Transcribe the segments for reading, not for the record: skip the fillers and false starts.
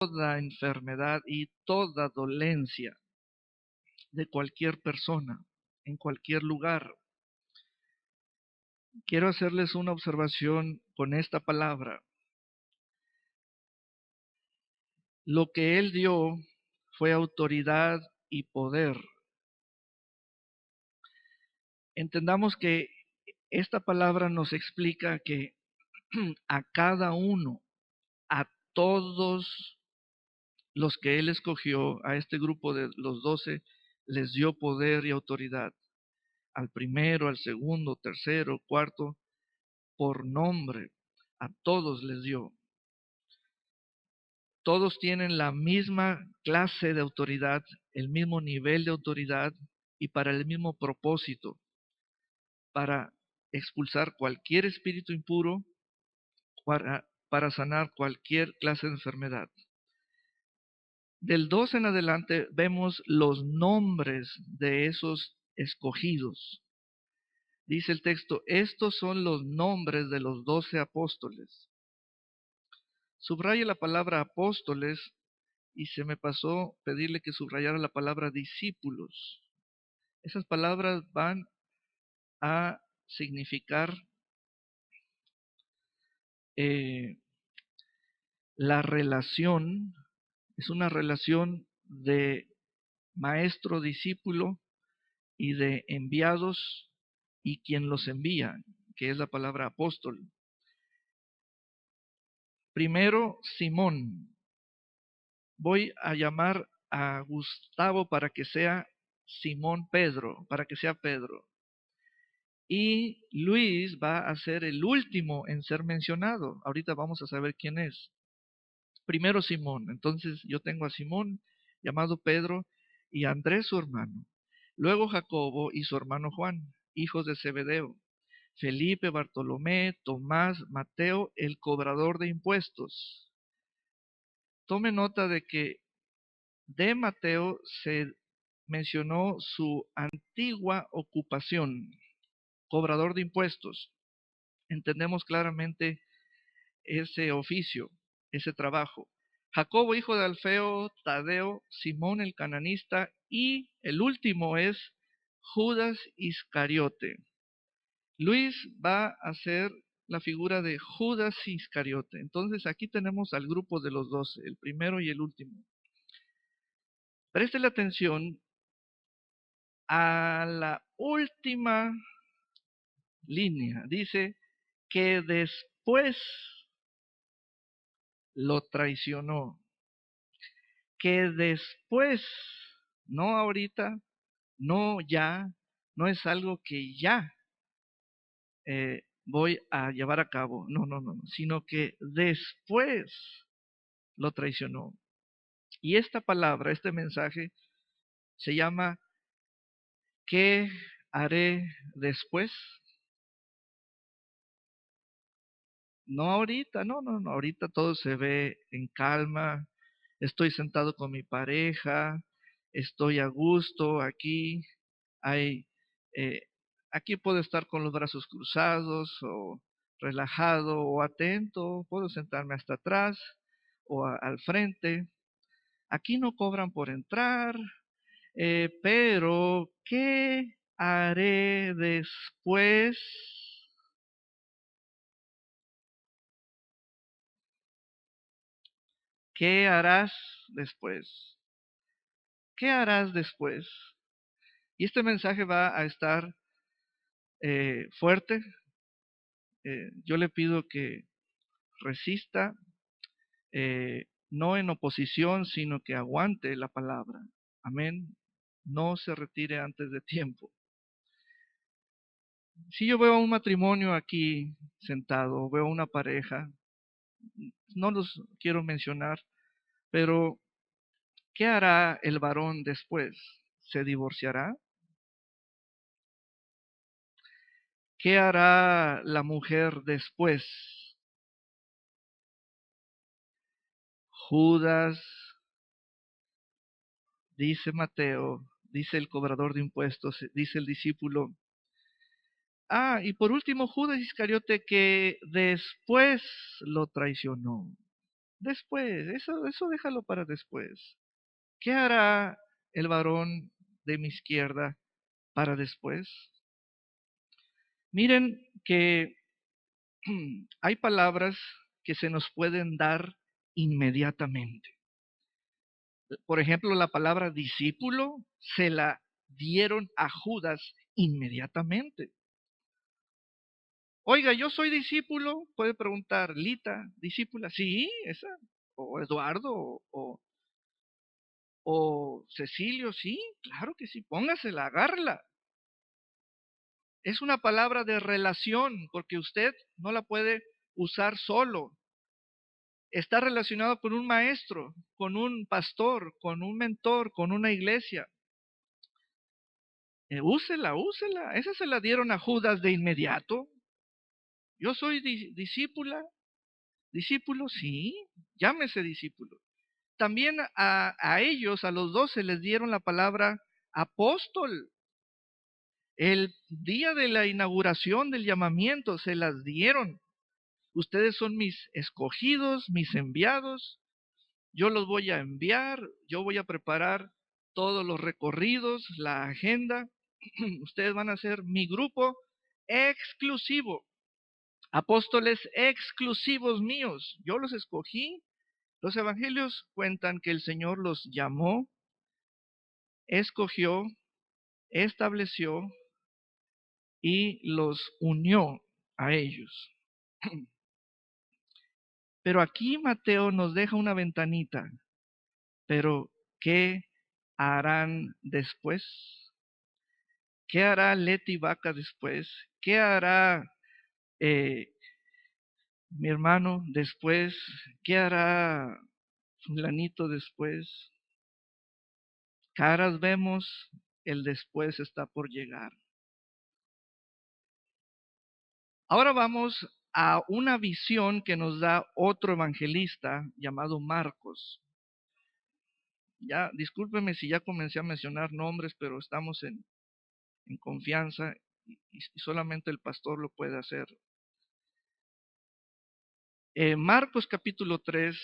toda enfermedad y toda dolencia de cualquier persona, en cualquier lugar. Quiero hacerles una observación con esta palabra. Lo que Él dio fue autoridad y poder. Entendamos que esta palabra nos explica que a cada uno, a todos los que Él escogió, a este grupo de los 12, les dio poder y autoridad. Al primero, al segundo, tercero, cuarto, por nombre, a todos les dio. Todos tienen la misma clase de autoridad, el mismo nivel de autoridad y para el mismo propósito, para expulsar cualquier espíritu impuro, para sanar cualquier clase de enfermedad. Del 2 en adelante vemos los nombres de esos escogidos. Dice el texto, estos son los nombres de los 12 apóstoles. Subraye la palabra apóstoles y se me pasó pedirle que subrayara la palabra discípulos. Esas palabras van a significar la relación, es una relación de maestro-discípulo y de enviados y quien los envía, que es la palabra apóstol. Primero, Simón. Voy a llamar a Gustavo para que sea Simón Pedro, para que sea Pedro. Y Luis va a ser el último en ser mencionado. Ahorita vamos a saber quién es. Primero Simón. Entonces yo tengo a Simón, llamado Pedro, y a Andrés su hermano. Luego Jacobo y su hermano Juan, hijos de Zebedeo. Felipe, Bartolomé, Tomás, Mateo, el cobrador de impuestos. Tome nota de que de Mateo se mencionó su antigua ocupación, cobrador de impuestos. Entendemos claramente ese oficio, ese trabajo. Jacobo, hijo de Alfeo, Tadeo, Simón el cananista y el último es Judas Iscariote. Luis va a ser la figura de Judas Iscariote. Entonces aquí tenemos al grupo de los 12, el primero y el último. Préstele atención a la última línea. Dice que después lo traicionó. Que después, no ahorita, no ya, no es algo que ya voy a llevar a cabo. No, sino que después lo traicionó. Y esta palabra, este mensaje, se llama ¿qué haré después? No ahorita, no, ahorita todo se ve en calma, estoy sentado con mi pareja, estoy a gusto aquí, hay, eh, aquí puedo estar con los brazos cruzados o relajado o atento, puedo sentarme hasta atrás o al frente. Aquí no cobran por entrar, pero ¿qué haré después? ¿Qué harás después? ¿Qué harás después? Y este mensaje va a estar fuerte. Yo le pido que resista, no en oposición, sino que aguante la palabra. Amén. No se retire antes de tiempo. Si yo veo un matrimonio aquí sentado, veo una pareja, no los quiero mencionar, pero ¿qué hará el varón después? ¿Se divorciará? ¿Qué hará la mujer después? Judas, dice Mateo, dice el cobrador de impuestos, dice el discípulo. Y por último, Judas Iscariote, que después lo traicionó. Después, eso déjalo para después. ¿Qué hará el varón de mi izquierda para después? Miren que hay palabras que se nos pueden dar inmediatamente. Por ejemplo, la palabra discípulo se la dieron a Judas inmediatamente. Oiga, yo soy discípulo, puede preguntar, Lita, discípula, sí, esa, o Eduardo, o Cecilio, sí, claro que sí, póngasela, agárrela. Es una palabra de relación, porque usted no la puede usar solo. Está relacionado con un maestro, con un pastor, con un mentor, con una iglesia. Úsela, úsela. Esa se la dieron a Judas de inmediato. Yo soy discípula, discípulo, sí, llámese discípulo. También a ellos, a los 12, les dieron la palabra apóstol. El día de la inauguración del llamamiento se las dieron. Ustedes son mis escogidos, mis enviados. Yo los voy a enviar, yo voy a preparar todos los recorridos, la agenda. Ustedes van a ser mi grupo exclusivo, apóstoles exclusivos míos. Yo los escogí. Los evangelios cuentan que el Señor los llamó, escogió, estableció y los unió a ellos. Pero aquí Mateo nos deja una ventanita. Pero, ¿qué harán después? ¿Qué hará Leti Vaca después? ¿Qué hará mi hermano después? ¿Qué hará fulanito después? Caras vemos, el después está por llegar. Ahora vamos a una visión que nos da otro evangelista llamado Marcos. Ya, discúlpeme si ya comencé a mencionar nombres, pero estamos en confianza y solamente el pastor lo puede hacer. Marcos capítulo 3,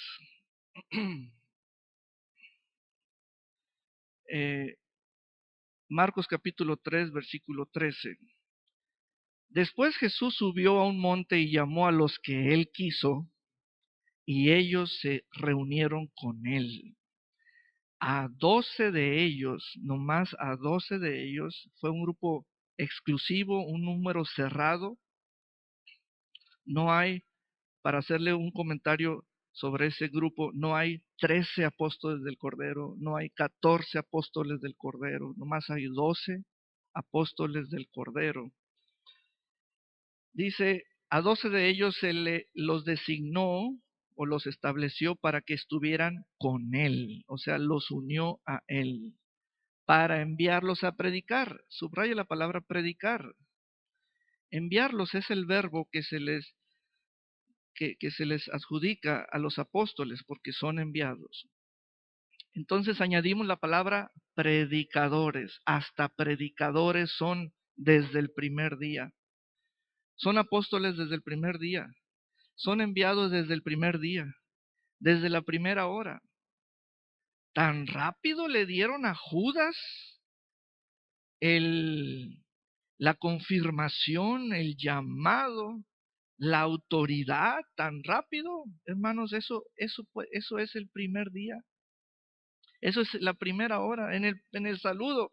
Marcos capítulo 3, versículo 13. Después Jesús subió a un monte y llamó a los que él quiso, y ellos se reunieron con él. A 12 de ellos, nomás a 12 de ellos, fue un grupo exclusivo, un número cerrado. No hay, para hacerle un comentario sobre ese grupo, no hay 13 apóstoles del Cordero, no hay 14 apóstoles del Cordero, nomás hay 12 apóstoles del Cordero. Dice, a 12 de ellos los designó o los estableció para que estuvieran con él, o sea, los unió a él, para enviarlos a predicar. Subraya la palabra predicar. Enviarlos es el verbo que se les adjudica a los apóstoles porque son enviados. Entonces añadimos la palabra predicadores. Hasta predicadores son desde el primer día. Son apóstoles desde el primer día. Son enviados desde el primer día, desde la primera hora. Tan rápido le dieron a Judas la confirmación, el llamado, la autoridad, tan rápido. Hermanos, eso es el primer día. Eso es la primera hora, en el saludo.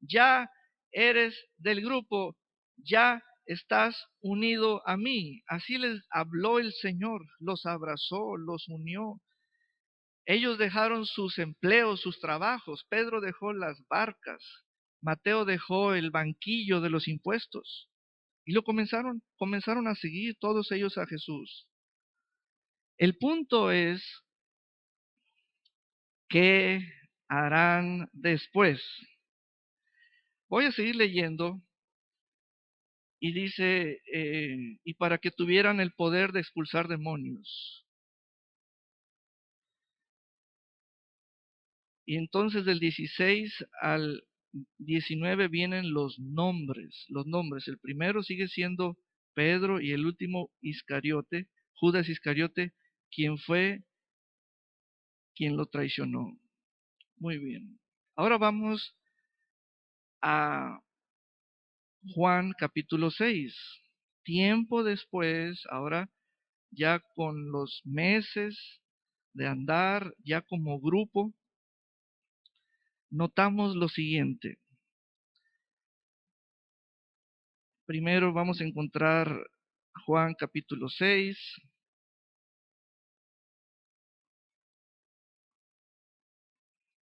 Ya eres del grupo, ya estás unido a mí. Así les habló el Señor, los abrazó, los unió. Ellos dejaron sus empleos, sus trabajos. Pedro dejó las barcas. Mateo dejó el banquillo de los impuestos. Y comenzaron a seguir todos ellos a Jesús. El punto es, ¿qué harán después? Voy a seguir leyendo y dice, y para que tuvieran el poder de expulsar demonios. Y entonces del 16 al 19 vienen los nombres, los nombres. El primero sigue siendo Pedro y el último Iscariote, Judas Iscariote, quien fue quien lo traicionó. Muy bien. Ahora vamos a Juan capítulo 6. Tiempo después, ahora ya con los meses de andar, ya como grupo, notamos lo siguiente. Primero vamos a encontrar Juan capítulo 6.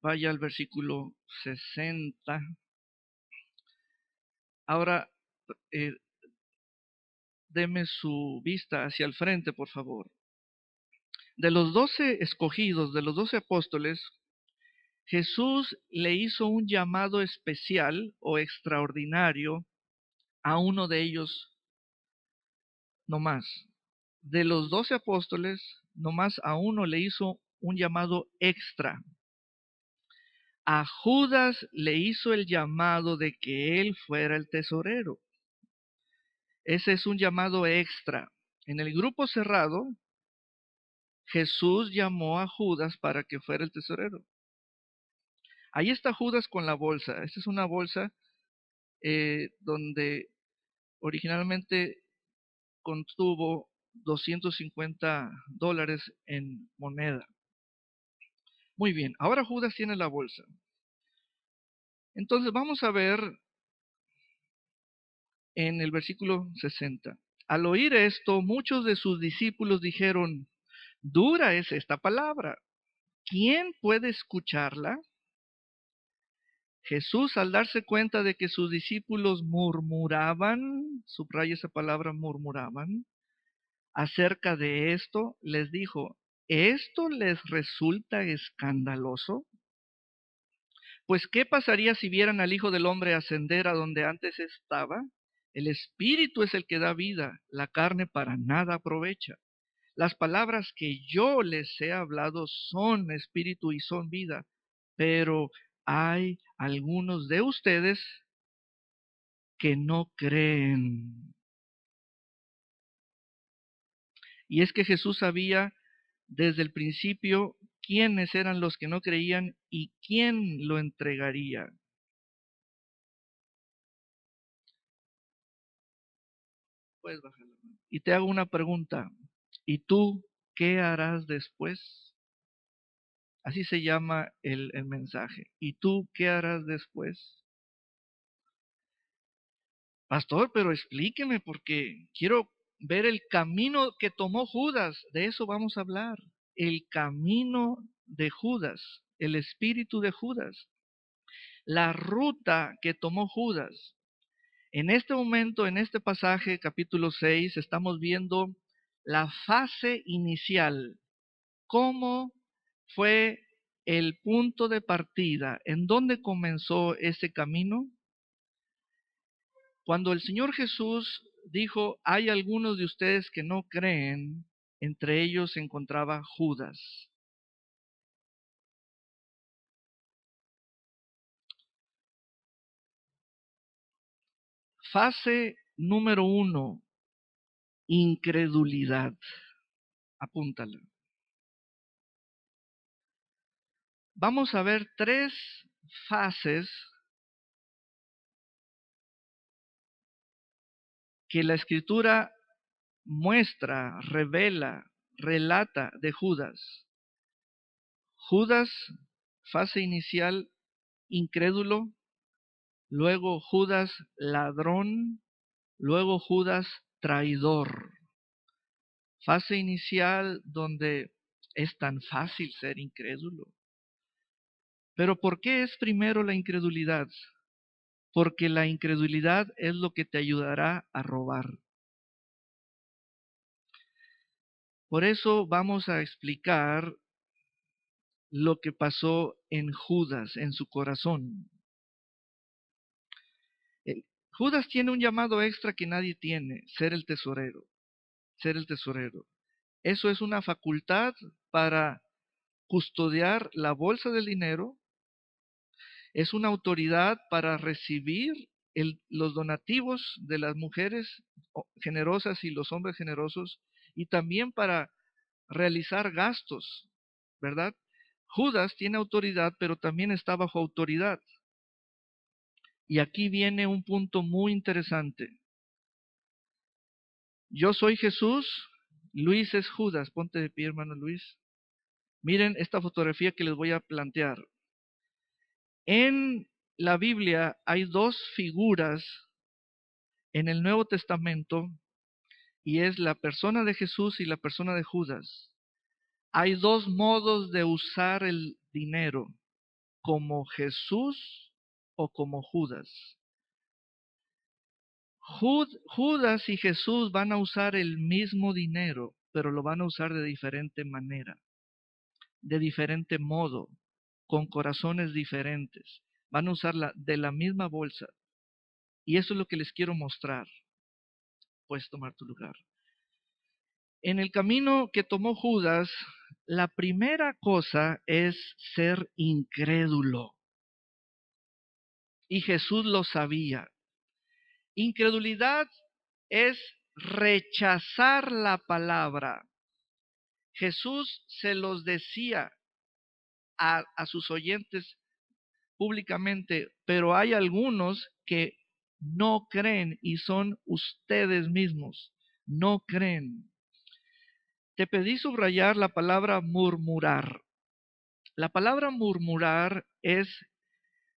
Vaya al versículo 60. Ahora, eh, deme su vista hacia el frente, por favor. De los 12 escogidos, de los 12 apóstoles, Jesús le hizo un llamado especial o extraordinario a uno de ellos nomás. De los 12 apóstoles, nomás a uno le hizo un llamado extra. A Judas le hizo el llamado de que él fuera el tesorero. Ese es un llamado extra. En el grupo cerrado, Jesús llamó a Judas para que fuera el tesorero. Ahí está Judas con la bolsa. Esta es una bolsa donde originalmente contuvo $250 en moneda. Muy bien, ahora Judas tiene la bolsa. Entonces vamos a ver en el versículo 60. Al oír esto, muchos de sus discípulos dijeron, dura es esta palabra. ¿Quién puede escucharla? Jesús, al darse cuenta de que sus discípulos murmuraban, subraya esa palabra murmuraban, acerca de esto, les dijo, ¿esto les resulta escandaloso? Pues, ¿qué pasaría si vieran al Hijo del Hombre ascender a donde antes estaba? El Espíritu es el que da vida, la carne para nada aprovecha. Las palabras que yo les he hablado son espíritu y son vida, pero hay algunos de ustedes que no creen. Y es que Jesús sabía desde el principio quiénes eran los que no creían y quién lo entregaría. Puedes bajar la mano. Y te hago una pregunta. ¿Y tú qué harás después? Así se llama el mensaje. ¿Y tú qué harás después? Pastor, pero explíqueme porque quiero ver el camino que tomó Judas. De eso vamos a hablar. El camino de Judas, el espíritu de Judas, la ruta que tomó Judas. En este momento, en este pasaje, capítulo 6, estamos viendo la fase inicial. ¿Cómo fue el punto de partida? ¿En dónde comenzó ese camino? Cuando el Señor Jesús dijo, hay algunos de ustedes que no creen, entre ellos se encontraba Judas. Fase número 1, incredulidad. Apúntala. Vamos a ver 3 fases que la Escritura muestra, revela, relata de Judas. Judas, fase inicial, incrédulo, luego Judas, ladrón, luego Judas, traidor. Fase inicial donde es tan fácil ser incrédulo. Pero ¿por qué es primero la incredulidad? Porque la incredulidad es lo que te ayudará a robar. Por eso vamos a explicar lo que pasó en Judas, en su corazón. Judas tiene un llamado extra que nadie tiene, ser el tesorero, ser el tesorero. Eso es una facultad para custodiar la bolsa del dinero, es una autoridad para recibir los donativos de las mujeres generosas y los hombres generosos, y también para realizar gastos, ¿verdad? Judas tiene autoridad, pero también está bajo autoridad. Y aquí viene un punto muy interesante. Yo soy Jesús, Luis es Judas. Ponte de pie, hermano Luis. Miren esta fotografía que les voy a plantear. En la Biblia hay dos figuras en el Nuevo Testamento, y es la persona de Jesús y la persona de Judas. Hay dos modos de usar el dinero, como Jesús o como Judas. Judas y Jesús van a usar el mismo dinero, pero lo van a usar de diferente manera, de diferente modo, con corazones diferentes. Van a usarla de la misma bolsa. Y eso es lo que les quiero mostrar. Puedes tomar tu lugar. En el camino que tomó Judas, la primera cosa es ser incrédulo. Y Jesús lo sabía. Incredulidad es rechazar la palabra. Jesús se los decía a sus oyentes públicamente, pero hay algunos que no creen y son ustedes mismos. No creen. Te pedí subrayar la palabra murmurar. La palabra murmurar es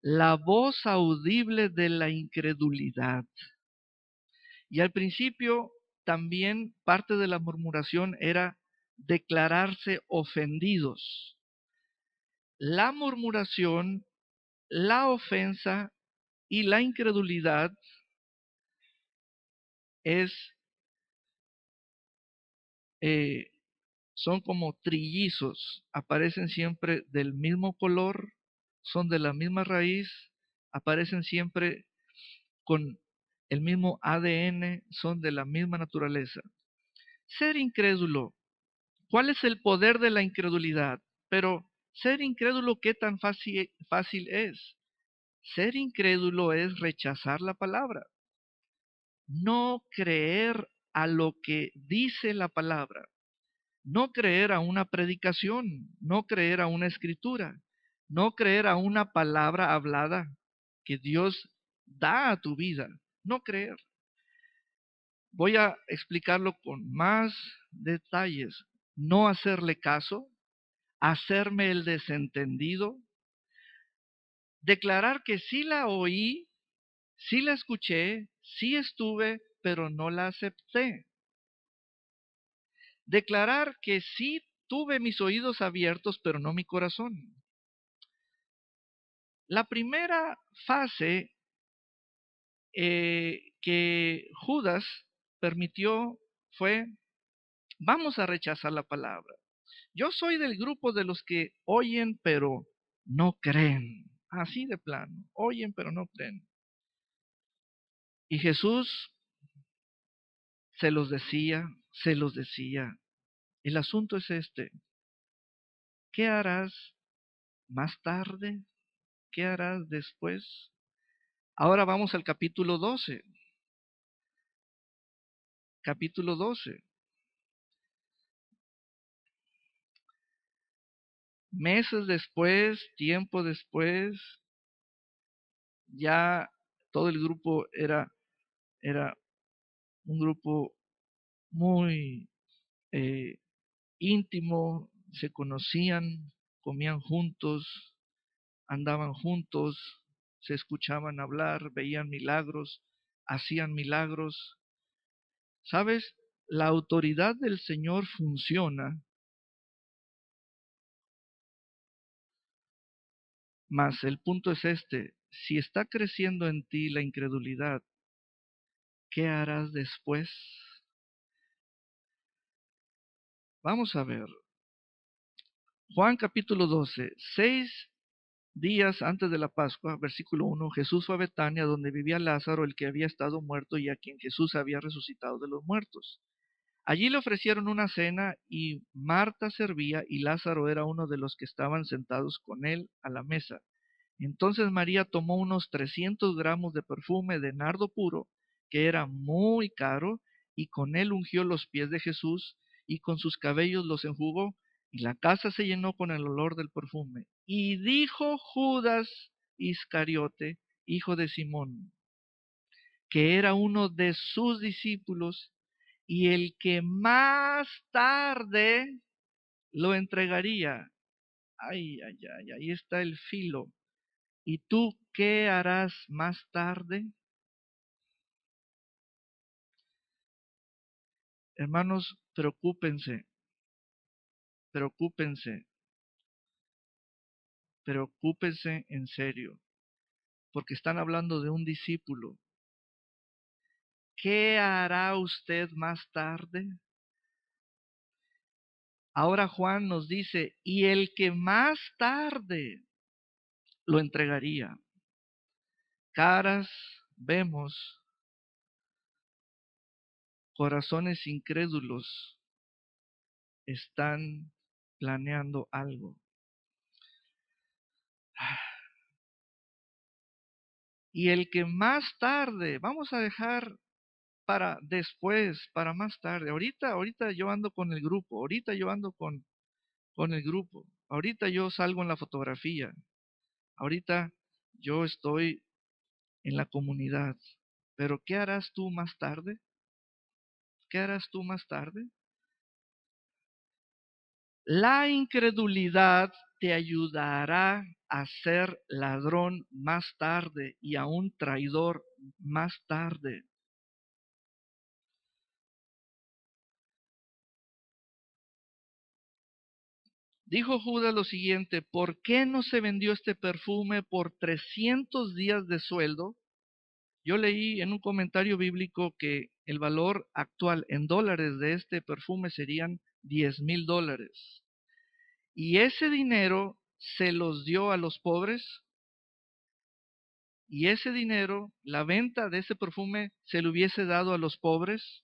la voz audible de la incredulidad. Y al principio también parte de la murmuración era declararse ofendidos. La murmuración, la ofensa y la incredulidad son como trillizos, aparecen siempre del mismo color, son de la misma raíz, aparecen siempre con el mismo ADN, son de la misma naturaleza. Ser incrédulo, ¿cuál es el poder de la incredulidad? Pero ser incrédulo, ¿qué tan fácil es? Ser incrédulo es rechazar la palabra, no creer a lo que dice la palabra, no creer a una predicación, no creer a una escritura, no creer a una palabra hablada que Dios da a tu vida, no creer. Voy a explicarlo con más detalles. No hacerle caso, hacerme el desentendido, declarar que sí la oí, sí la escuché, sí estuve, pero no la acepté. Declarar que sí tuve mis oídos abiertos, pero no mi corazón. La primera fase que Judas permitió fue: vamos a rechazar la palabra. Yo soy del grupo de los que oyen pero no creen. Así de plano, oyen pero no creen. Y Jesús se los decía, se los decía. El asunto es este: ¿qué harás más tarde? ¿Qué harás después? Ahora vamos al capítulo 12. Capítulo 12. Meses después, tiempo después, ya todo el grupo era un grupo muy íntimo, se conocían, comían juntos, andaban juntos, se escuchaban hablar, veían milagros, hacían milagros. ¿Sabes? La autoridad del Señor funciona, mas el punto es este: si está creciendo en ti la incredulidad, ¿qué harás después? Vamos a ver. Juan capítulo 12, 6 días antes de la Pascua, versículo 1, Jesús fue a Betania, donde vivía Lázaro, el que había estado muerto y a quien Jesús había resucitado de los muertos. Allí le ofrecieron una cena y Marta servía y Lázaro era uno de los que estaban sentados con él a la mesa. Entonces María tomó unos 300 gramos de perfume de nardo puro, que era muy caro, y con él ungió los pies de Jesús y con sus cabellos los enjugó Y la casa se llenó con el olor del perfume. Y dijo Judas Iscariote, hijo de Simón, que era uno de sus discípulos y el que más tarde lo entregaría. Ay, ay, ay, ahí está el filo. ¿Y tú qué harás más tarde? Hermanos, preocúpense, preocúpense, preocúpense en serio, porque están hablando de un discípulo. ¿Qué hará usted más tarde? Ahora Juan nos dice, y el que más tarde lo entregaría. Caras vemos, corazones incrédulos están planeando algo. Y el que más tarde, vamos a dejar para después, para más tarde. Ahorita yo ando con el grupo, ahorita yo ando con el grupo, ahorita yo salgo en la fotografía, ahorita yo estoy en la comunidad. Pero ¿qué harás tú más tarde? ¿Qué harás tú más tarde? La incredulidad te ayudará a ser ladrón más tarde y a un traidor más tarde. Dijo Judas lo siguiente, ¿por qué no se vendió este perfume por 300 días de sueldo? Yo leí en un comentario bíblico que el valor actual en dólares de este perfume serían $10,000. Y ese dinero se los dio a los pobres. Y ese dinero, la venta de ese perfume, se le hubiese dado a los pobres.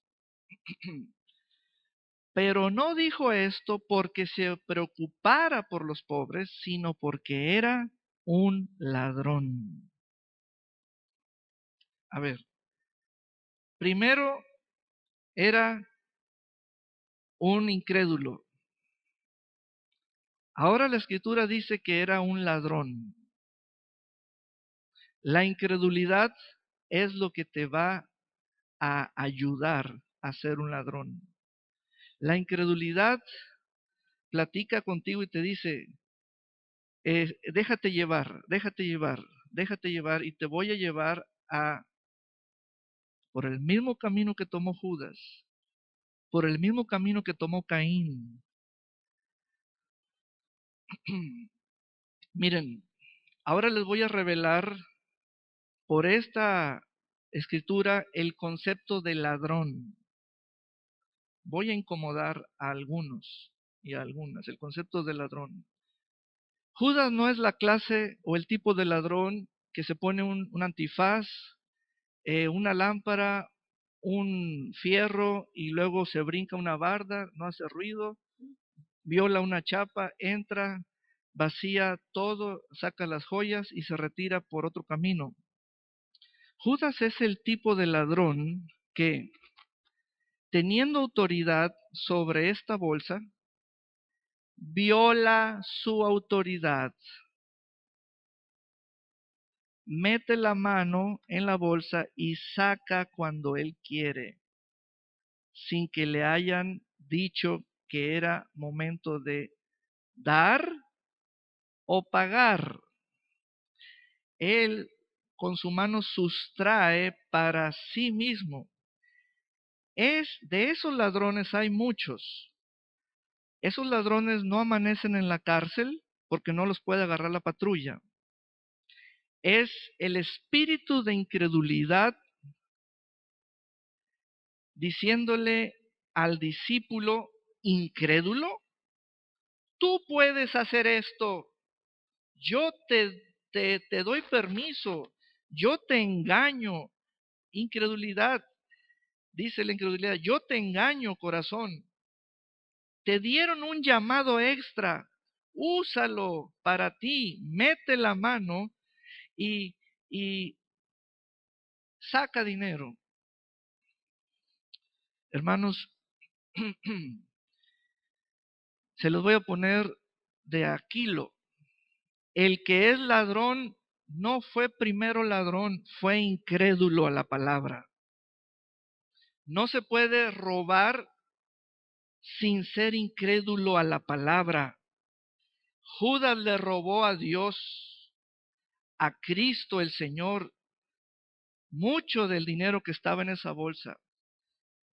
Pero no dijo esto porque se preocupara por los pobres, sino porque era un ladrón. A ver, primero era un incrédulo. Ahora la escritura dice que era un ladrón. La incredulidad es lo que te va a ayudar a ser un ladrón. La incredulidad platica contigo y te dice, déjate llevar, déjate llevar, déjate llevar y te voy a llevar por el mismo camino que tomó Judas, por el mismo camino que tomó Caín. Miren, ahora les voy a revelar por esta escritura el concepto de ladrón. Voy a incomodar a algunos y a algunas, el concepto de ladrón. Judas no es la clase o el tipo de ladrón que se pone un antifaz, una lámpara, un fierro y luego se brinca una barda, no hace ruido, viola una chapa, entra, vacía todo, saca las joyas y se retira por otro camino. Judas es el tipo de ladrón que, teniendo autoridad sobre esta bolsa, viola su autoridad, mete la mano en la bolsa y saca cuando él quiere, sin que le hayan dicho que era momento de dar o pagar. Él con su mano sustrae para sí mismo. De esos ladrones hay muchos. Esos ladrones no amanecen en la cárcel porque no los puede agarrar la patrulla. Es el espíritu de incredulidad diciéndole al discípulo incrédulo, tú puedes hacer esto, yo te doy permiso, yo te engaño. Incredulidad, dice la incredulidad, yo te engaño, corazón. Te dieron un llamado extra, úsalo para ti, mete la mano y, y saca dinero. Hermanos, Se los voy a poner de Aquilo. El que es ladrón no fue primero ladrón, fue incrédulo a la palabra. No se puede robar sin ser incrédulo a la palabra. Judas le robó a Dios, a Cristo el Señor, mucho del dinero que estaba en esa bolsa.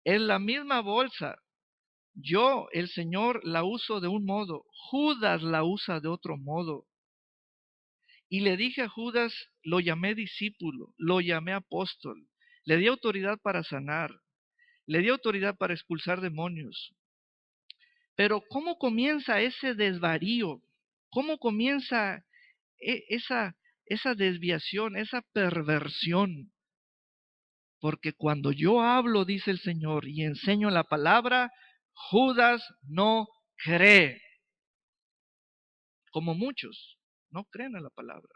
Es la misma bolsa. Yo, el Señor, la uso de un modo. Judas la usa de otro modo. Y le dije a Judas, lo llamé discípulo, lo llamé apóstol. Le di autoridad para sanar. Le di autoridad para expulsar demonios. Pero ¿cómo comienza ese desvarío? ¿Cómo comienza esa desviación, esa perversión? Porque cuando yo hablo, dice el Señor, y enseño la palabra, Judas no cree, como muchos no creen en la palabra.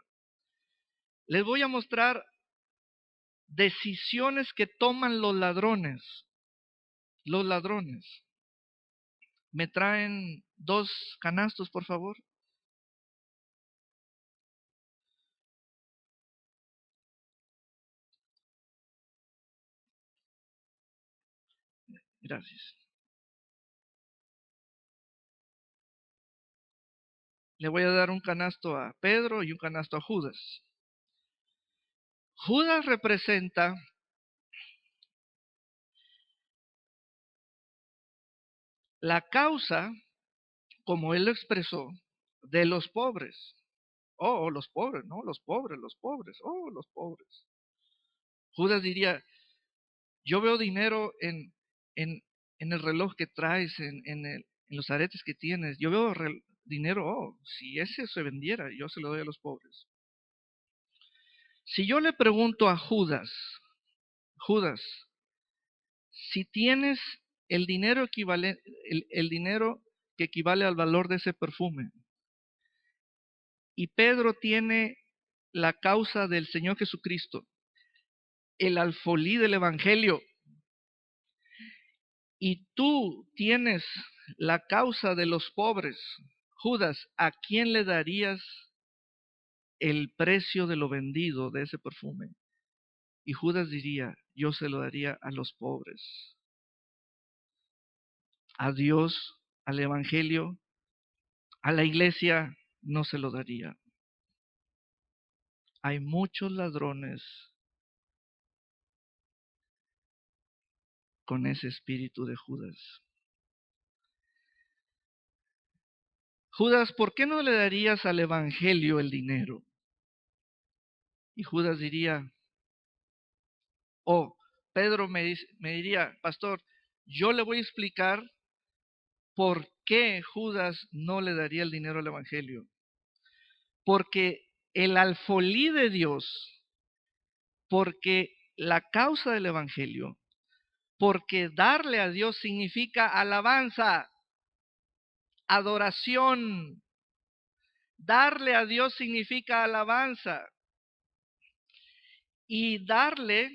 Les voy a mostrar decisiones que toman los ladrones. Los ladrones. ¿Me traen 2 canastos, por favor? Gracias. Le voy a dar un canasto a Pedro y un canasto a Judas. Judas representa la causa, como él lo expresó, de los pobres. Oh, los pobres, no, los pobres, oh, los pobres. Judas diría, yo veo dinero en, en el reloj que traes, en los aretes que tienes. Yo veo dinero, oh, si ese se vendiera, yo se lo doy a los pobres. Si yo le pregunto a Judas, Judas, si tienes el dinero equivalente, el dinero que equivale al valor de ese perfume, y Pedro tiene la causa del Señor Jesucristo, el alfolí del Evangelio, y tú tienes la causa de los pobres, Judas, ¿a quién le darías el precio de lo vendido de ese perfume? Y Judas diría, yo se lo daría a los pobres. A Dios, al Evangelio, a la iglesia, no se lo daría. Hay muchos ladrones con ese espíritu de Judas. Judas, ¿por qué no le darías al Evangelio el dinero? Y Judas diría, oh, Pedro me diría, pastor, yo le voy a explicar por qué Judas no le daría el dinero al Evangelio. Porque el alfolí de Dios, porque la causa del Evangelio, porque darle a Dios significa alabanza, adoración. Darle a Dios significa alabanza. Y darle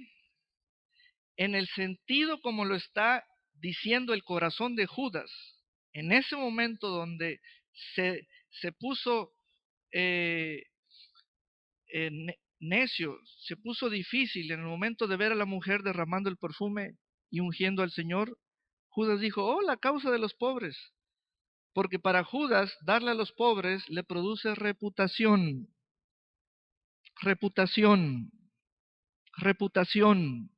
en el sentido como lo está diciendo el corazón de Judas, en ese momento donde se puso eh, necio, se puso difícil en el momento de ver a la mujer derramando el perfume y ungiendo al Señor, Judas dijo, oh, la causa de los pobres. Porque para Judas, darle a los pobres le produce reputación, reputación, reputación.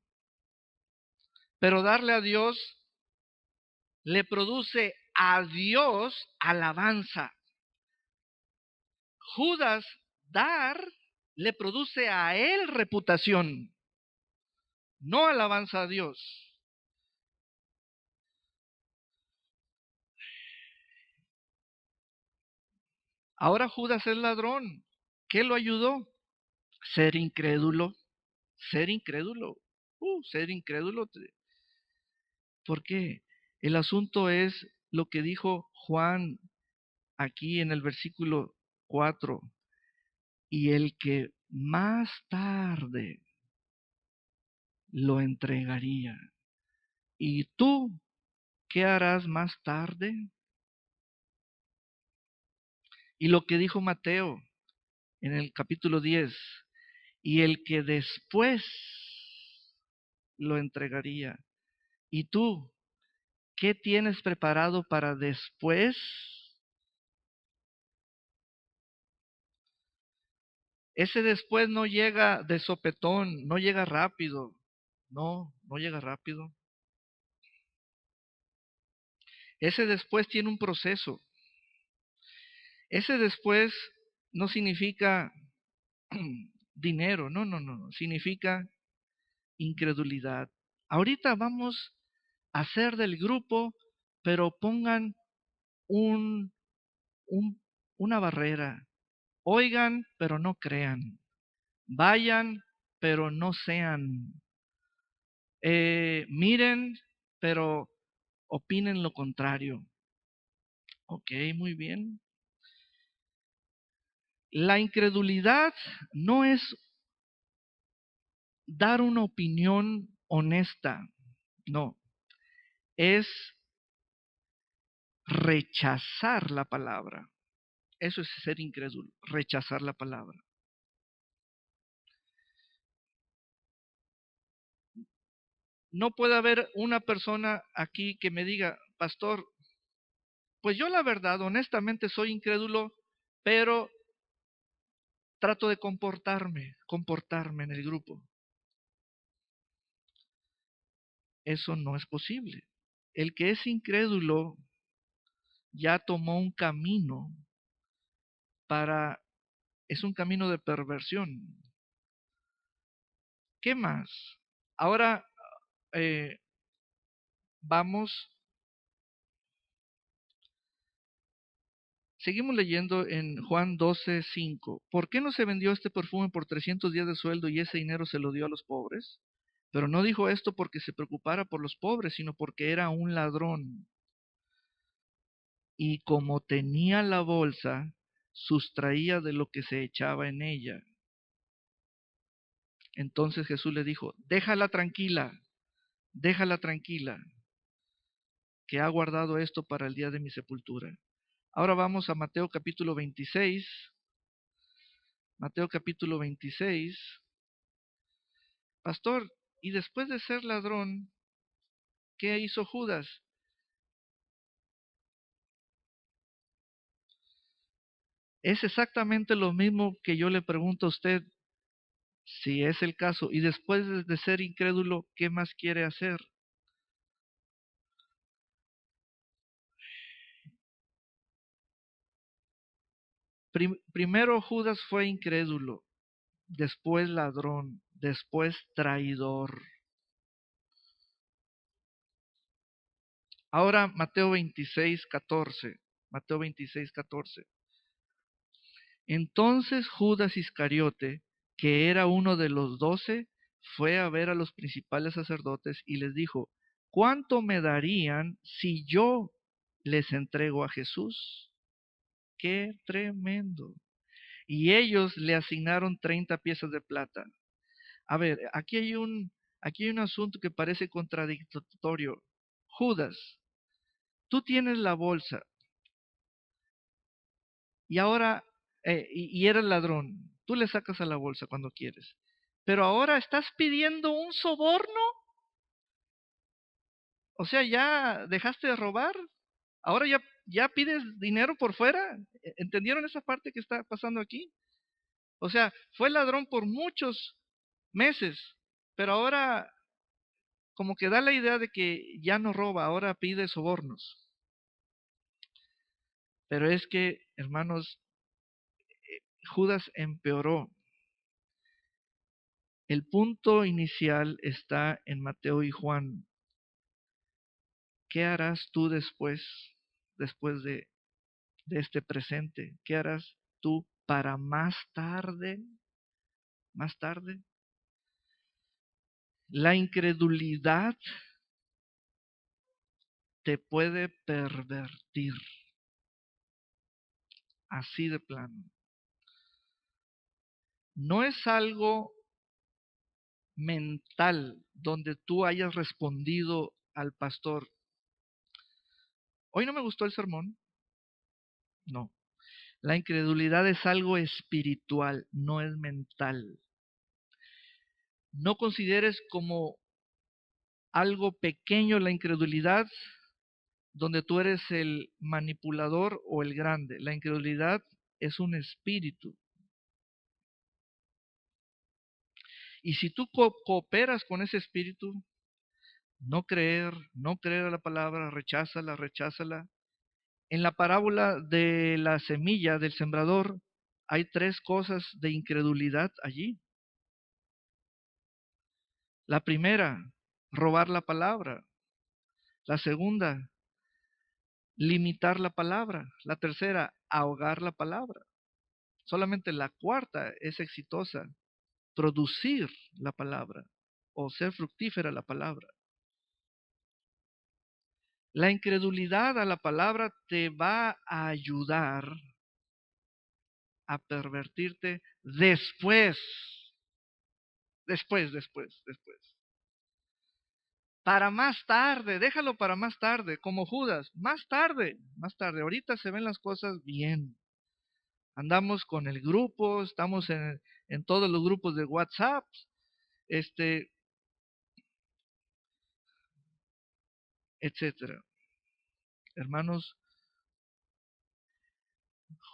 Pero darle a Dios le produce a Dios alabanza. Judas, dar, le produce a él reputación, no alabanza a Dios. Ahora Judas es ladrón. ¿Qué lo ayudó? Ser incrédulo, ser incrédulo, ser incrédulo. ¿Por qué? El asunto es lo que dijo Juan aquí en el versículo 4. Y el que más tarde lo entregaría. ¿Y tú qué harás más tarde? Y lo que dijo Mateo en el capítulo 10, y el que después lo entregaría. ¿Y tú qué tienes preparado para después? Ese después no llega de sopetón, no llega rápido. No llega rápido. Ese después tiene un proceso. Ese después no significa dinero, no. Significa incredulidad. Ahorita vamos a hacer del grupo, pero pongan un, una barrera. Oigan, pero no crean. Vayan, pero no sean. Miren, pero opinen lo contrario. Ok, muy bien. La incredulidad no es dar una opinión honesta, no, es rechazar la palabra. Eso es ser incrédulo, rechazar la palabra. No puede haber una persona aquí que me diga, pastor, pues yo la verdad, honestamente soy incrédulo, pero trato de comportarme en el grupo. Eso no es posible. El que es incrédulo ya tomó un camino es un camino de perversión. ¿Qué más? Ahora eh, seguimos leyendo en Juan 12:5. ¿Por qué no se vendió este perfume por 300 días de sueldo y ese dinero se lo dio a los pobres? Pero no dijo esto porque se preocupara por los pobres, sino porque era un ladrón. Y como tenía la bolsa, sustraía de lo que se echaba en ella. Entonces Jesús le dijo, déjala tranquila, que ha guardado esto para el día de mi sepultura. Ahora vamos a Mateo capítulo 26. Mateo capítulo 26. Pastor, y después de ser ladrón, ¿qué hizo Judas? Es exactamente lo mismo que yo le pregunto a usted, si es el caso. Y después de ser incrédulo, ¿qué más quiere hacer? Primero Judas fue incrédulo, después ladrón, después traidor. Ahora Mateo 26:14. Mateo 26:14. Entonces Judas Iscariote, que era uno de los 12, fue a ver a los principales sacerdotes y les dijo, ¿cuánto me darían si yo les entrego a Jesús? ¡Qué tremendo! Y ellos le asignaron 30 piezas de plata. A ver, aquí hay un asunto que parece contradictorio. Judas, tú tienes la bolsa y ahora, y eres ladrón, tú le sacas a la bolsa cuando quieres, pero ahora estás pidiendo un soborno, o sea, ya dejaste de robar, ahora ya pides dinero por fuera. ¿Entendieron esa parte que está pasando aquí? O sea, fue ladrón por muchos meses, pero ahora como que da la idea de que ya no roba, ahora pide sobornos. Pero es que, hermanos, Judas empeoró. El punto inicial está en Mateo y Juan. ¿Qué harás tú después de este presente? ¿Qué harás tú para más tarde? Más tarde. La incredulidad te puede pervertir, así de plano. No es algo mental donde tú hayas respondido al pastor, hoy no me gustó el sermón. No. La incredulidad es algo espiritual, no es mental. No consideres como algo pequeño la incredulidad, donde tú eres el manipulador o el grande. La incredulidad es un espíritu. Y si tú cooperas con ese espíritu, no creer a la palabra, recházala, recházala. En la parábola de la semilla del sembrador hay tres cosas de incredulidad allí. La primera, robar la palabra. La segunda, limitar la palabra. La tercera, ahogar la palabra. Solamente la cuarta es exitosa, producir la palabra o ser fructífera la palabra. La incredulidad a la palabra te va a ayudar a pervertirte después. Para más tarde, déjalo para más tarde, como Judas, más tarde, más tarde. Ahorita se ven las cosas bien. Andamos con el grupo, estamos en todos los grupos de WhatsApp, etcétera. Hermanos,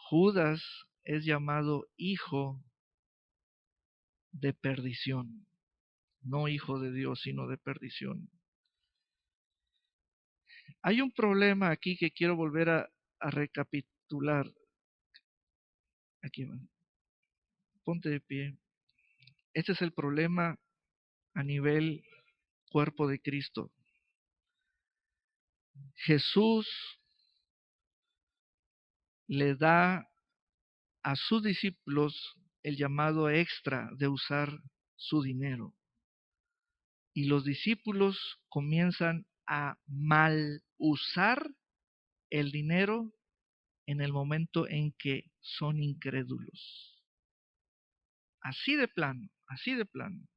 Judas es llamado hijo de perdición, no hijo de Dios, sino de perdición. Hay un problema aquí que quiero volver a recapitular. Aquí, ponte de pie. Este es el problema a nivel cuerpo de Cristo. Jesús le da a sus discípulos el llamado extra de usar su dinero. Y los discípulos comienzan a mal usar el dinero en el momento en que son incrédulos. Así de plano, así de plano.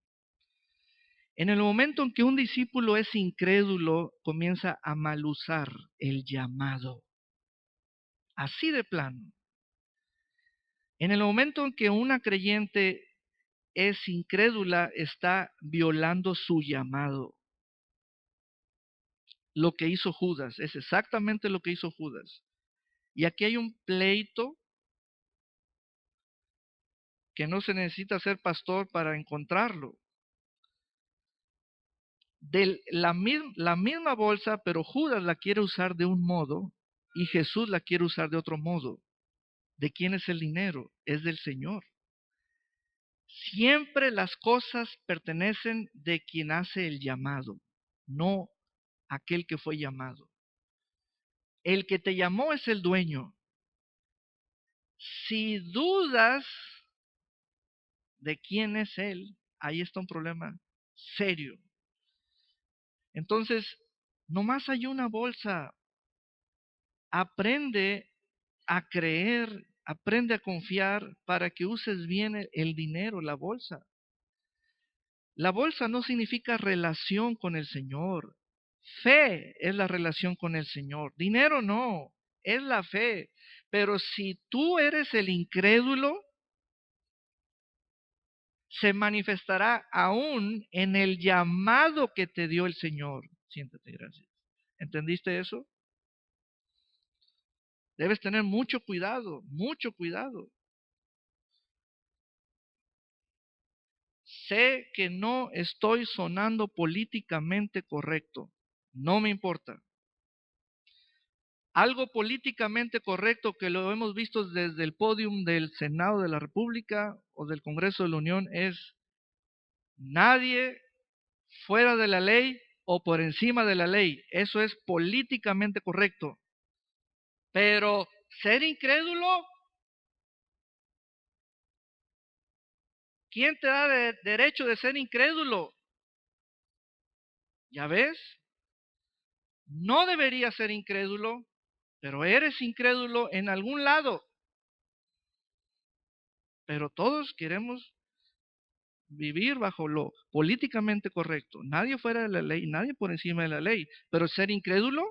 En el momento en que un discípulo es incrédulo, comienza a mal usar el llamado. Así de plano. En el momento en que una creyente es incrédula, está violando su llamado. Lo que hizo Judas, es exactamente lo que hizo Judas. Y aquí hay un pleito que no se necesita ser pastor para encontrarlo. La misma bolsa, pero Judas la quiere usar de un modo y Jesús la quiere usar de otro modo. ¿De quién es el dinero? Es del Señor. Siempre las cosas pertenecen de quien hace el llamado, no aquel que fue llamado. El que te llamó es el dueño. Si dudas de quién es él, ahí está un problema serio. Entonces, nomás hay una bolsa. Aprende a creer, aprende a confiar para que uses bien el dinero, la bolsa. La bolsa no significa relación con el Señor. Fe es la relación con el Señor. Dinero no, es la fe. Pero si tú eres el incrédulo, se manifestará aún en el llamado que te dio el Señor. Siéntate, gracias. ¿Entendiste eso? Debes tener mucho cuidado, mucho cuidado. Sé que no estoy sonando políticamente correcto. No me importa. Algo políticamente correcto que lo hemos visto desde el podium del Senado de la República o del Congreso de la Unión es nadie fuera de la ley o por encima de la ley. Eso es políticamente correcto. Pero ser incrédulo, ¿quién te da derecho de ser incrédulo? ¿Ya ves? No deberías ser incrédulo, pero eres incrédulo en algún lado. Pero todos queremos vivir bajo lo políticamente correcto. Nadie fuera de la ley, nadie por encima de la ley. Pero ser incrédulo,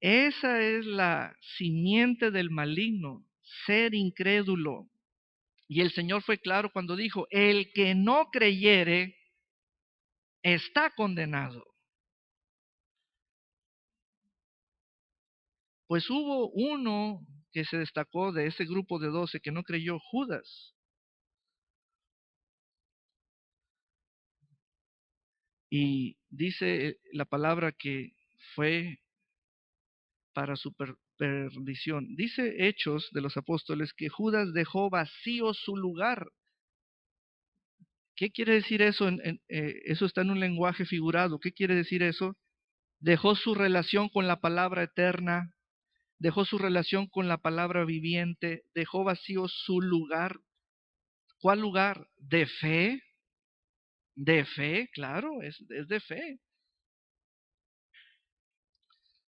Esa es la simiente del maligno, ser incrédulo. Y el Señor fue claro cuando dijo, el que no creyere está condenado. Pues hubo uno que se destacó de ese grupo de 12 que no creyó, Judas. Y dice la palabra que fue para su perdición. Dice Hechos de los Apóstoles que Judas dejó vacío su lugar. ¿Qué quiere decir eso? Eso está en un lenguaje figurado. ¿Qué quiere decir eso? Dejó su relación con la palabra eterna, dejó su relación con la palabra viviente, dejó vacío su lugar. ¿Cuál lugar? De fe. De fe, claro, es de fe.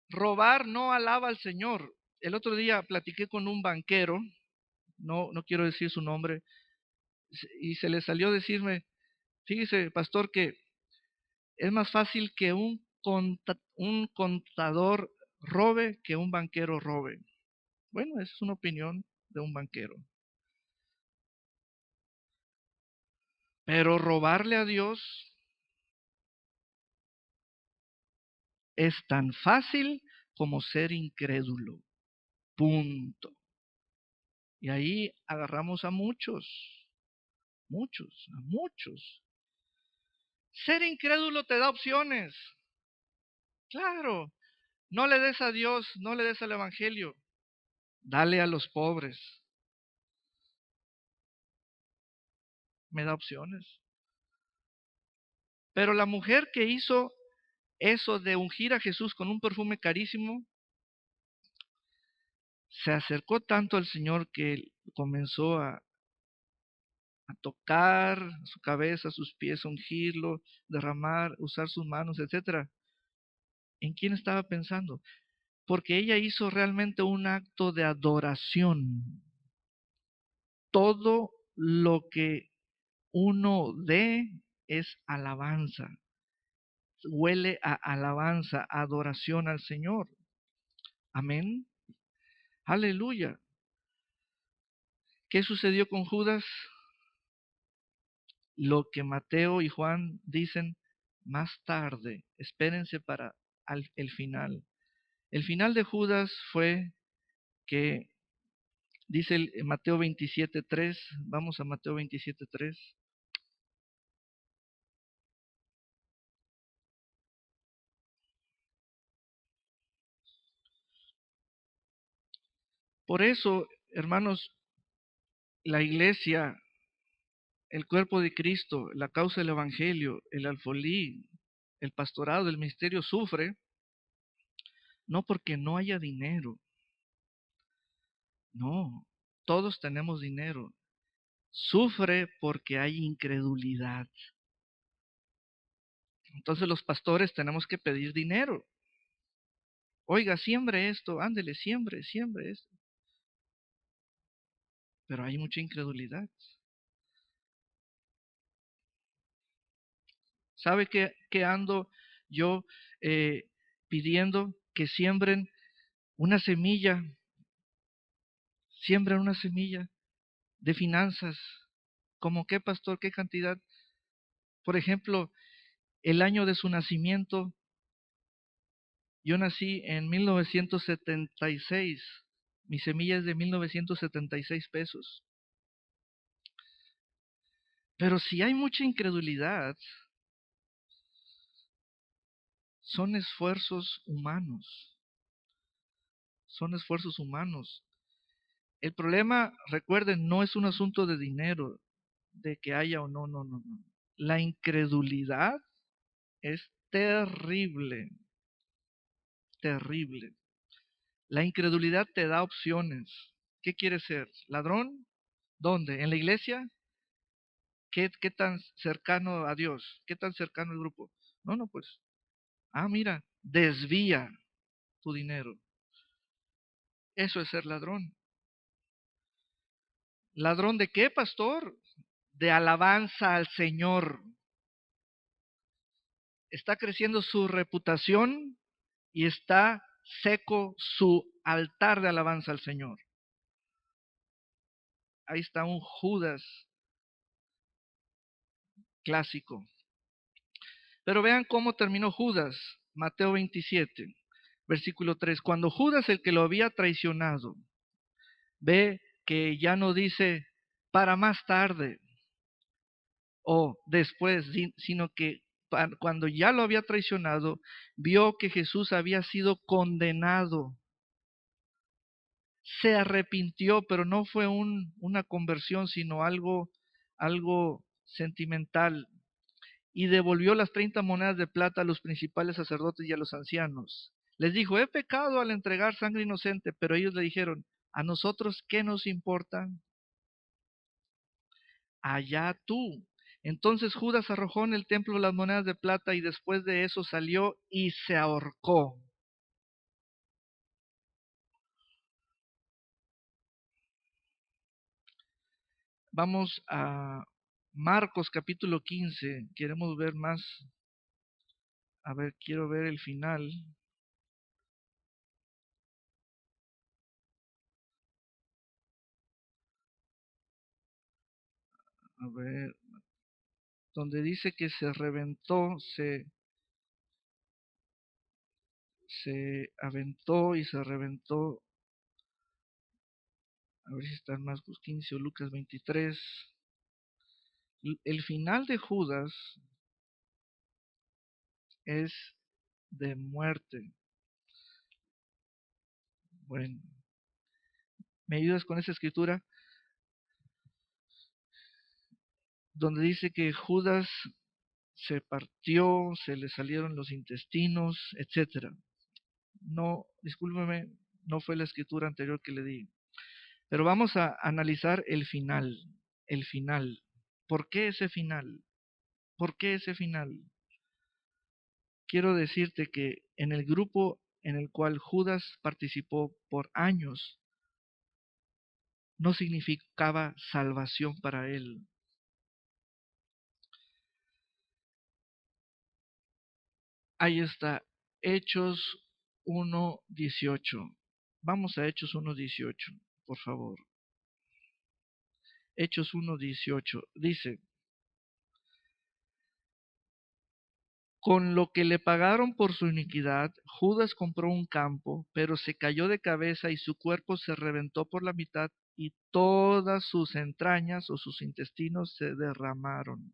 Robar no alaba al Señor. El otro día platiqué con un banquero, no quiero decir su nombre, y se le salió decirme, fíjese, pastor, que es más fácil que un contador robe que un banquero robe. Bueno, esa es una opinión de un banquero. Pero robarle a Dios es tan fácil como ser incrédulo. Punto. Y ahí agarramos a muchos. Ser incrédulo te da opciones. Claro, no le des a Dios, no le des al Evangelio. Dale a los pobres. Me da opciones. Pero la mujer que hizo eso de ungir a Jesús con un perfume carísimo, se acercó tanto al Señor que comenzó a tocar su cabeza, sus pies, ungirlo, derramar, usar sus manos, etcétera. ¿En quién estaba pensando? Porque ella hizo realmente un acto de adoración. Todo lo que uno dé es alabanza. Huele a alabanza, a adoración al Señor. Amén. Aleluya. ¿Qué sucedió con Judas? Lo que Mateo y Juan dicen más tarde. Espérense para el final. El final de Judas fue que dice Mateo 27:3. Vamos a Mateo 27:3. Por eso, hermanos, la iglesia, el cuerpo de Cristo, la causa del Evangelio, el alfolí, el pastorado, el ministerio sufre, no porque no haya dinero, no, todos tenemos dinero, sufre porque hay incredulidad. Entonces los pastores tenemos que pedir dinero. Oiga, siembre esto, ándele, siembre esto. Pero hay mucha incredulidad. ¿Sabe qué ando yo pidiendo? Que una siembren una semilla de finanzas. ¿Cómo qué, pastor? ¿Qué cantidad? Por ejemplo, el año de su nacimiento, yo nací en 1976. Mi semilla es de 1976 pesos. Pero si hay mucha incredulidad, son esfuerzos humanos. Son esfuerzos humanos. El problema, recuerden, no es un asunto de dinero, de que haya o no. La incredulidad es terrible, terrible. La incredulidad te da opciones. ¿Qué quieres ser? ¿Ladrón? ¿Dónde? ¿En la iglesia? ¿Qué tan cercano a Dios? ¿Qué tan cercano al grupo? No, pues. Mira, desvía tu dinero. Eso es ser ladrón. ¿Ladrón de qué, pastor? De alabanza al Señor. Está creciendo su reputación y está seco su altar de alabanza al Señor. Ahí está un Judas clásico. Pero vean cómo terminó Judas. Mateo 27, versículo 3. Cuando Judas, el que lo había traicionado, ve que ya no dice para más tarde o después, sino que cuando ya lo había traicionado, vio que Jesús había sido condenado. Se arrepintió, pero no fue una conversión, sino algo sentimental. Y devolvió las 30 monedas de plata a los principales sacerdotes y a los ancianos. Les dijo, he pecado al entregar sangre inocente, pero ellos le dijeron, ¿a nosotros qué nos importa? Allá tú. Entonces Judas arrojó en el templo las monedas de plata y después de eso salió y se ahorcó. Vamos a Marcos capítulo 15. Queremos ver más. A ver, quiero ver el final. A ver, donde dice que se reventó, se aventó y se reventó. A ver si está en Marcos 15 o Lucas 23. El final de Judas es de muerte. Bueno, ¿me ayudas con esa escritura? Donde dice que Judas se partió, se le salieron los intestinos, etcétera. No, discúlpeme, no fue la escritura anterior que le di. Pero vamos a analizar el final. El final. ¿Por qué ese final? ¿Por qué ese final? Quiero decirte que en el grupo en el cual Judas participó por años, no significaba salvación para él. Ahí está, Hechos 1:18. Vamos a Hechos 1:18, por favor. Hechos 1:18 dice, con lo que le pagaron por su iniquidad, Judas compró un campo, pero se cayó de cabeza y su cuerpo se reventó por la mitad y todas sus entrañas o sus intestinos se derramaron.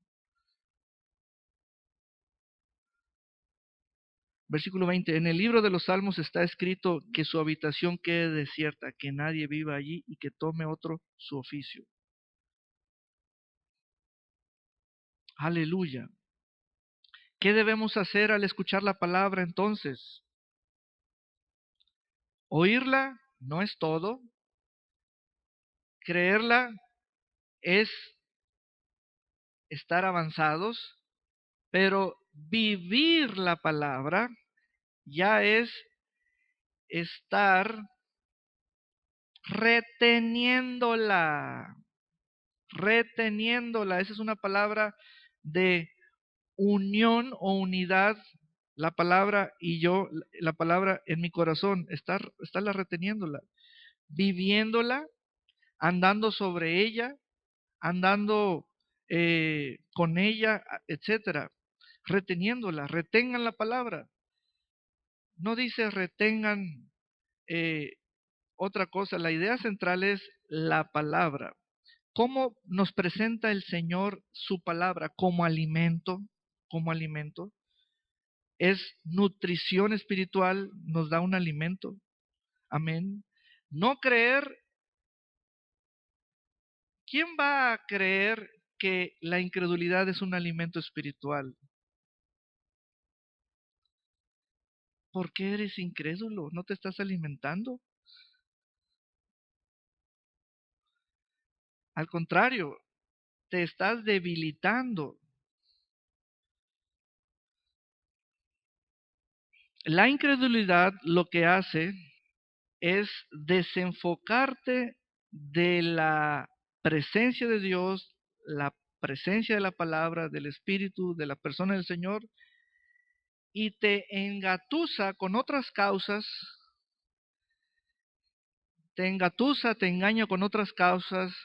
Versículo 20. En el libro de los Salmos está escrito que su habitación quede desierta, que nadie viva allí y que tome otro su oficio. Aleluya. ¿Qué debemos hacer al escuchar la palabra entonces? Oírla no es todo. Creerla es estar avanzados, pero vivir la palabra ya es estar reteniéndola. Reteniéndola. Esa es una palabra de unión o unidad. La palabra y yo, la palabra en mi corazón, estarla reteniéndola, viviéndola, andando sobre ella, andando con ella, etcétera, reteniéndola, retengan la palabra. No dice retengan eh, otra cosa, la idea central es la palabra. ¿Cómo nos presenta el Señor su palabra como alimento? Como alimento. Es nutrición espiritual, nos da un alimento. Amén. No creer, ¿quién va a creer que la incredulidad es un alimento espiritual? ¿Por qué eres incrédulo? ¿No te estás alimentando? Al contrario, te estás debilitando. La incredulidad lo que hace es desenfocarte de la presencia de Dios, la presencia de la palabra, del Espíritu, de la persona del Señor, y te engatusa con otras causas te engatusa, te engaña con otras causas,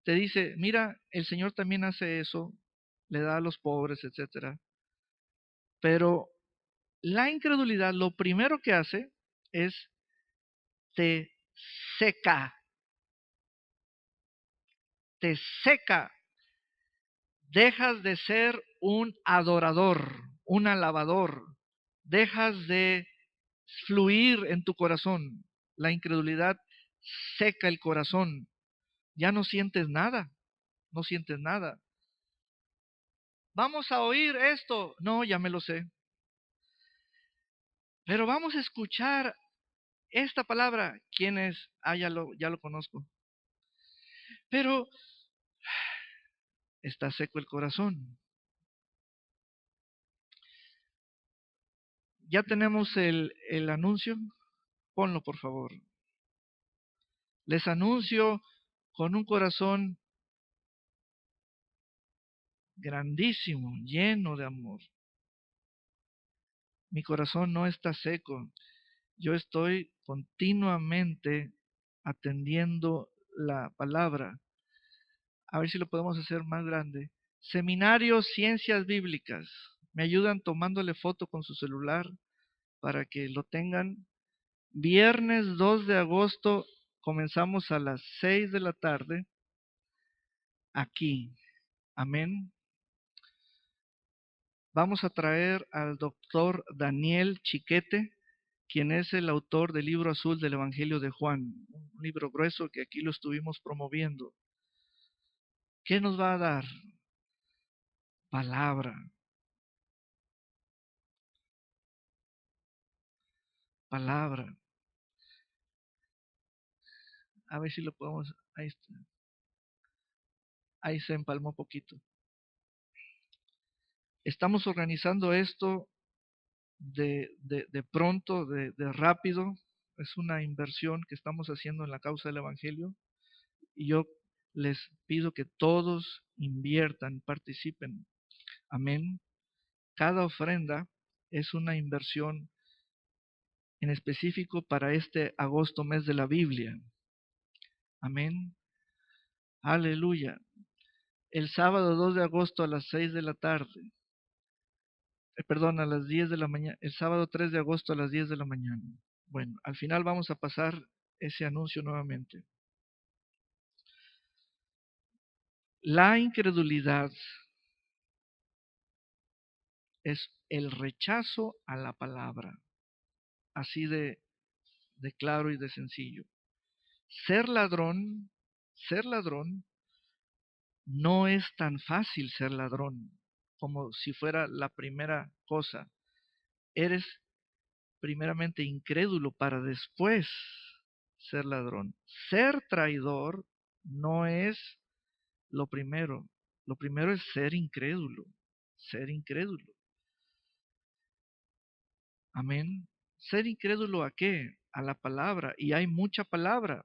te dice, mira, el Señor también hace eso, le da a los pobres, etcétera. Pero la incredulidad lo primero que hace es te seca, te seca. Dejas de ser un adorador, un alabador, dejas de fluir en tu corazón. La incredulidad seca el corazón. Ya no sientes nada, no sientes nada. Vamos a oír esto. No, ya me lo sé. Pero vamos a escuchar esta palabra. ¿Quién es? Ah, ya lo conozco. Pero está seco el corazón. Ya tenemos el anuncio. Ponlo, por favor. Les anuncio con un corazón grandísimo, lleno de amor. Mi corazón no está seco. Yo estoy continuamente atendiendo la palabra. A ver si lo podemos hacer más grande. Seminario Ciencias Bíblicas. Me ayudan tomándole foto con su celular para que lo tengan. Viernes 2 de agosto comenzamos a las 6 de la tarde aquí. Amén. Vamos a traer al doctor Daniel Chiquete, quien es el autor del libro azul del Evangelio de Juan, un libro grueso que aquí lo estuvimos promoviendo. ¿Qué nos va a dar? Palabra, palabra. A ver si lo podemos. Ahí está. Ahí se empalmó poquito. Estamos organizando esto de pronto, de rápido. Es una inversión que estamos haciendo en la causa del Evangelio. Y yo les pido que todos inviertan, participen. Amén. Cada ofrenda es una inversión en específico para este agosto, mes de la Biblia. Amén. Aleluya. El sábado 2 de agosto a las 6 de la tarde. Perdón, a las 10 de la mañana. El sábado 3 de agosto a las 10 de la mañana. Bueno, al final vamos a pasar ese anuncio nuevamente. La incredulidad es el rechazo a la palabra. Así de claro y de sencillo. Ser ladrón no es tan fácil ser ladrón como si fuera la primera cosa. Eres primeramente incrédulo para después ser ladrón. Ser traidor no es lo primero. Lo primero es ser incrédulo. Ser incrédulo. Amén. Ser incrédulo a qué? A la palabra. Y hay mucha palabra.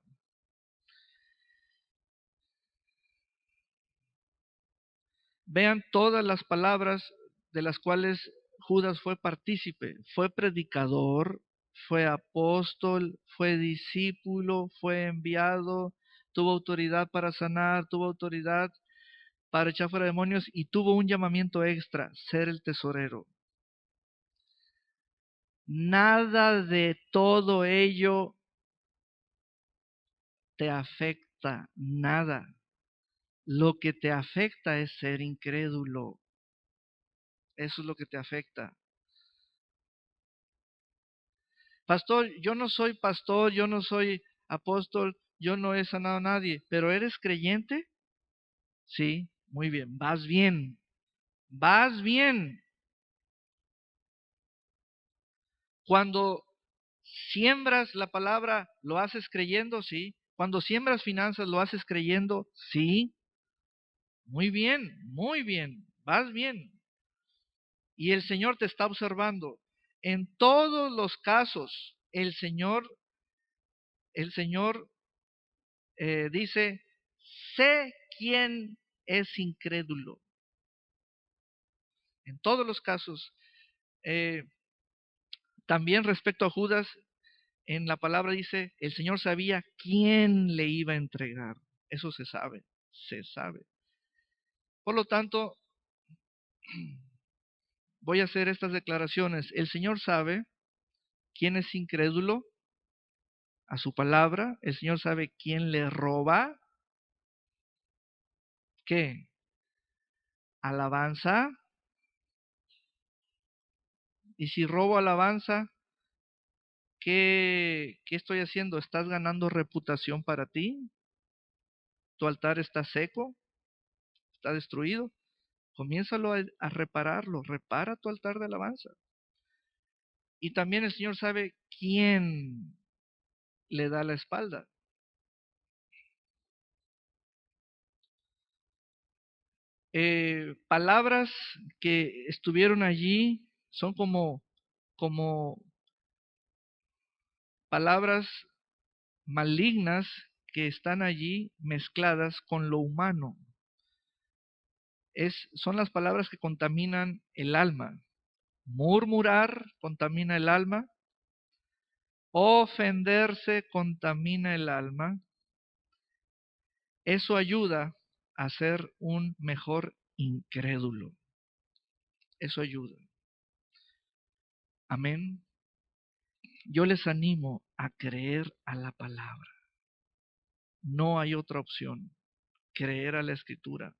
Vean todas las palabras de las cuales Judas fue partícipe. Fue predicador, fue apóstol, fue discípulo, fue enviado, tuvo autoridad para sanar, tuvo autoridad para echar fuera demonios y tuvo un llamamiento extra, ser el tesorero. Nada de todo ello te afecta, nada. Lo que te afecta es ser incrédulo. Eso es lo que te afecta. Pastor, yo no soy pastor, yo no soy apóstol, yo no he sanado a nadie, pero ¿eres creyente? Sí, muy bien, vas bien, vas bien. Cuando siembras la palabra, ¿lo haces creyendo? Sí. Cuando siembras finanzas, ¿lo haces creyendo? Sí. Muy bien, vas bien. Y el Señor te está observando. En todos los casos, el Señor dice, sé quién es incrédulo. En todos los casos. También respecto a Judas, en la palabra dice, el Señor sabía quién le iba a entregar. Eso se sabe, se sabe. Por lo tanto, voy a hacer estas declaraciones. El Señor sabe quién es incrédulo a su palabra. El Señor sabe quién le roba. ¿Qué? Alabanza. Y si robo alabanza, ¿qué estoy haciendo? ¿Estás ganando reputación para ti? ¿Tu altar está seco? ¿Está destruido? Comiénzalo a repararlo. Repara tu altar de alabanza. Y también el Señor sabe quién le da la espalda. Palabras que estuvieron allí son como palabras malignas que están allí mezcladas con lo humano. Son las palabras que contaminan el alma. Murmurar contamina el alma. Ofenderse contamina el alma. Eso ayuda a ser un mejor incrédulo. Eso ayuda. Amén. Yo les animo a creer a la palabra. No hay otra opción. Creer a la Escritura.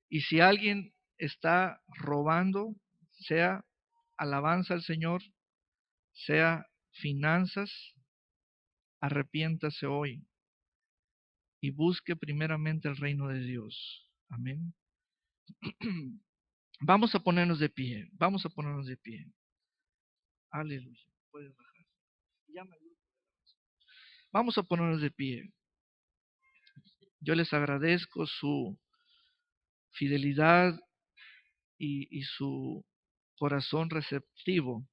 Y si alguien está robando, sea alabanza al Señor, sea finanzas, arrepiéntase hoy y busque primeramente el reino de Dios. Amén. Vamos a ponernos de pie. Vamos a ponernos de pie. Aleluya. Puedes bajar. Vamos a ponernos de pie. Yo les agradezco su fidelidad y su corazón receptivo.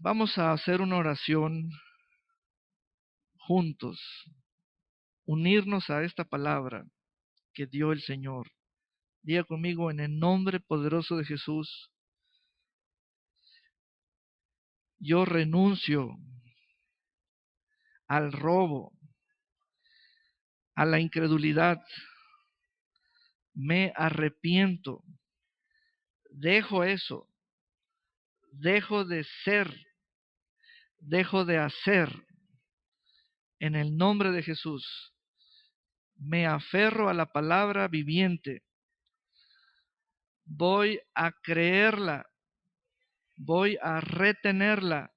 Vamos a hacer una oración juntos, unirnos a esta palabra que dio el Señor. Diga conmigo, en el nombre poderoso de Jesús, yo renuncio al robo, a la incredulidad, me arrepiento, dejo eso, dejo de ser, dejo de hacer, en el nombre de Jesús. Me aferro a la palabra viviente, voy a creerla, voy a retenerla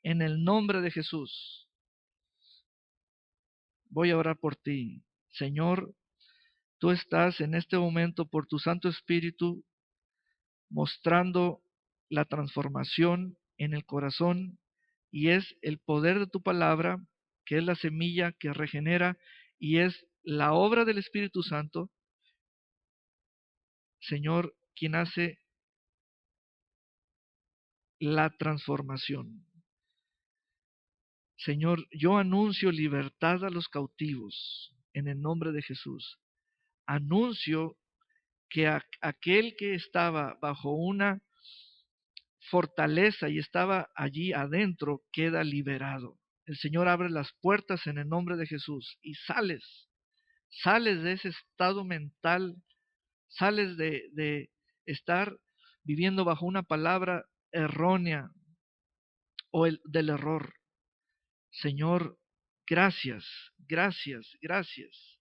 en el nombre de Jesús. Voy a orar por ti. Señor, tú estás en este momento por tu Santo Espíritu mostrando la transformación en el corazón y es el poder de tu palabra, que es la semilla que regenera y es la obra del Espíritu Santo, Señor, quien hace la transformación. Señor, yo anuncio libertad a los cautivos en el nombre de Jesús. Anuncio que aquel que estaba bajo una fortaleza y estaba allí adentro queda liberado. El Señor abre las puertas en el nombre de Jesús y sales de ese estado mental, sales de estar viviendo bajo una palabra errónea o del error. Señor, gracias, gracias, gracias.